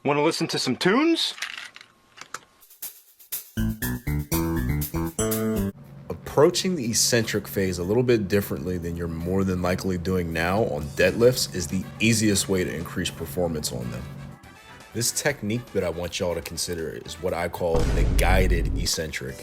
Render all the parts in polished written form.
Want to listen to some tunes? Approaching the eccentric phase a little bit differently than you're more than likely doing now on deadlifts is the easiest way to increase performance on them. This technique that I want y'all to consider is what I call the guided eccentric.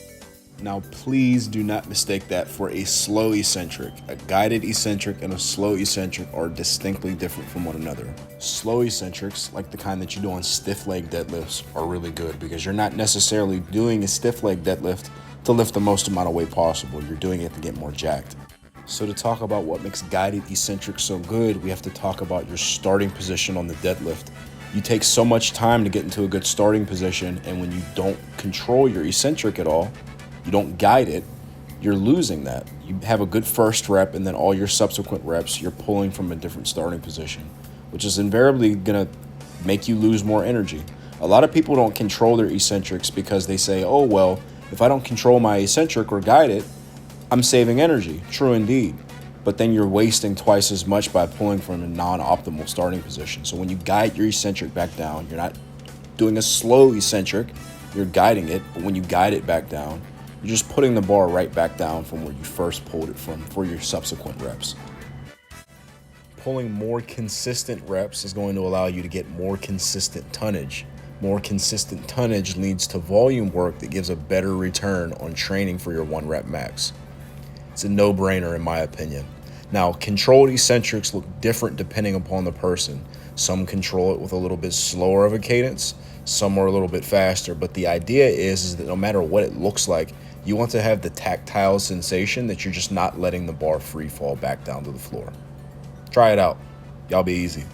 Now, please do not mistake that for a slow eccentric. A guided eccentric and a slow eccentric are distinctly different from one another. Slow eccentrics, like the kind that you do on stiff leg deadlifts, are really good because you're not necessarily doing a stiff leg deadlift to lift the most amount of weight possible. You're doing it to get more jacked. So to talk about what makes guided eccentric so good, we have to talk about your starting position on the deadlift. You take so much time to get into a good starting position, and when you don't control your eccentric at all, you don't guide it, you're losing that. You have a good first rep, and then all your subsequent reps, you're pulling from a different starting position, which is invariably gonna make you lose more energy. A lot of people don't control their eccentrics because they say, oh, well, if I don't control my eccentric or guide it, I'm saving energy. True indeed. But then you're wasting twice as much by pulling from a non-optimal starting position. So when you guide your eccentric back down, you're not doing a slow eccentric, you're guiding it, but when you guide it back down, you're just putting the bar right back down from where you first pulled it from for your subsequent reps. Pulling more consistent reps is going to allow you to get more consistent tonnage. More consistent tonnage leads to volume work that gives a better return on training for your 1 rep max. It's a no-brainer in my opinion. Now, controlled eccentrics look different depending upon the person. Some control it with a little bit slower of a cadence, some are a little bit faster, but the idea is that no matter what it looks like, you want to have the tactile sensation that you're just not letting the bar free fall back down to the floor. Try it out. Y'all be easy.